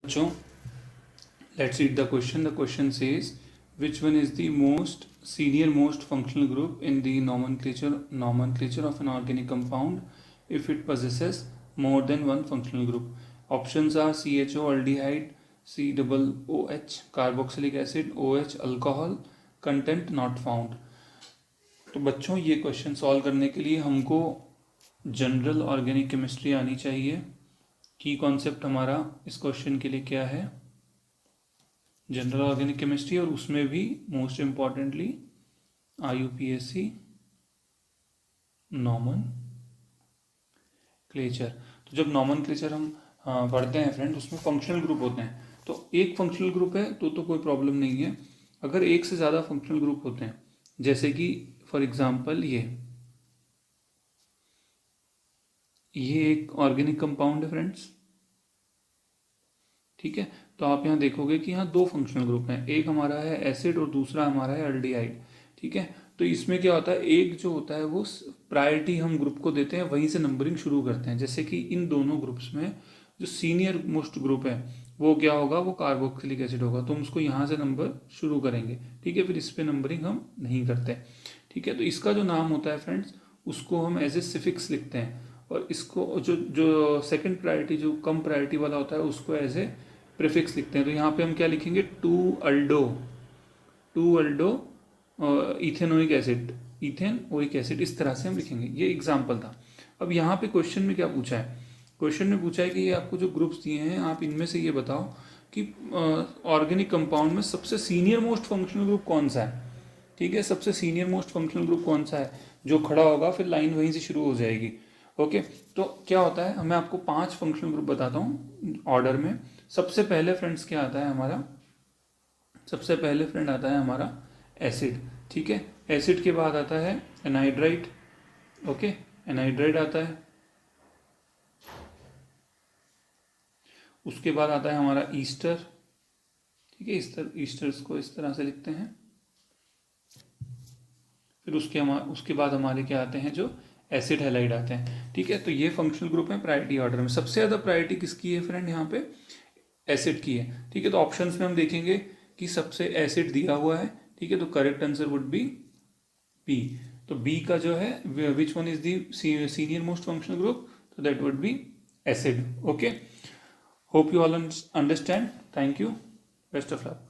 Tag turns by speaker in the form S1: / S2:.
S1: बच्चों, let's read the question. The question says, which one is the most senior most functional group in the nomenclature of an organic compound if it possesses more than one functional group? Options are CHO aldehyde, COOH carboxylic acid, OH alcohol, content not found. तो बच्चों, ये question solve करने के लिए हमको general organic chemistry आनी चाहिए. की कॉन्सेप्ट हमारा इस क्वेश्चन के लिए क्या है? जनरल ऑर्गेनिक केमिस्ट्री, और उसमें भी मोस्ट इम्पॉर्टेंटली IUPAC नॉमन क्लेचर. तो जब नॉमन क्लेचर हम पढ़ते हैं फ्रेंड, उसमें फंक्शनल ग्रुप होते हैं. तो एक फंक्शनल ग्रुप है तो कोई प्रॉब्लम नहीं है. अगर एक से ज़्यादा फंक्शनल ग्रुप होते हैं, जैसे कि फॉर एग्जांपल ये एक ऑर्गेनिक कंपाउंड है फ्रेंड्स, ठीक है. तो आप यहाँ देखोगे कि यहाँ दो फंक्शनल ग्रुप हैं, एक हमारा है एसिड और दूसरा हमारा है एल्डिहाइड, ठीक है. तो इसमें क्या होता है, एक जो होता है वो प्रायोरिटी हम ग्रुप को देते हैं, वहीं से नंबरिंग शुरू करते हैं. जैसे कि इन दोनों ग्रुप्स में जो सीनियर मोस्ट ग्रुप है वो क्या होगा, वो कार्बोक्सिलिक एसिड होगा. तो हम उसको यहाँ से नंबर शुरू करेंगे, ठीक है. फिर इस पर नंबरिंग हम नहीं करते, ठीक है. तो इसका जो नाम होता है फ्रेंड्स, उसको हम एज ए सिफिक्स लिखते हैं, और इसको जो सेकंड प्रायोरिटी, जो कम प्रायोरिटी वाला होता है, उसको एज ए प्रीफिक्स लिखते हैं. तो यहाँ पे हम क्या लिखेंगे, 2 अल्डो इथेनोइक एसिड, इथेनोइक एसिड, इस तरह से हम लिखेंगे. ये एग्जाम्पल था. अब यहाँ पे क्वेश्चन में क्या पूछा है, क्वेश्चन में पूछा है कि ये आपको जो ग्रुप्स दिए हैं, आप इनमें से ये बताओ कि ऑर्गेनिक कंपाउंड में सबसे सीनियर मोस्ट फंक्शनल ग्रुप कौन सा है, ठीक है. सबसे सीनियर मोस्ट फंक्शनल ग्रुप कौन सा है जो खड़ा होगा, फिर लाइन वहीं से शुरू हो जाएगी. ओके. तो क्या होता है, मैं आपको 5 फंक्शनल ग्रुप बताता हूँ ऑर्डर में. सबसे पहले फ्रेंड्स क्या आता है हमारा, सबसे पहले फ्रेंड आता है हमारा एसिड, ठीक है. एसिड के बाद आता है एनहाइड्राइड, ओके, एनहाइड्राइड आता है. उसके बाद आता है हमारा ईस्टर, ठीक है. ईस्टर्स को इस तरह से लिखते हैं. फिर उसके बाद हमारे क्या आते हैं, जो एसिड हैलाइड आते हैं, ठीक है. तो ये फंक्शनल ग्रुप है प्रायोरिटी ऑर्डर में. सबसे ज़्यादा प्रायोरिटी किसकी है फ्रेंड, यहाँ पे एसिड की है, ठीक है. तो ऑप्शंस में हम देखेंगे कि सबसे एसिड दिया हुआ है, ठीक है. तो correct answer would be B. तो बी का जो है, which one is the senior most functional group, तो that would be acid. Okay. Hope you all understand. Thank you. Best of luck.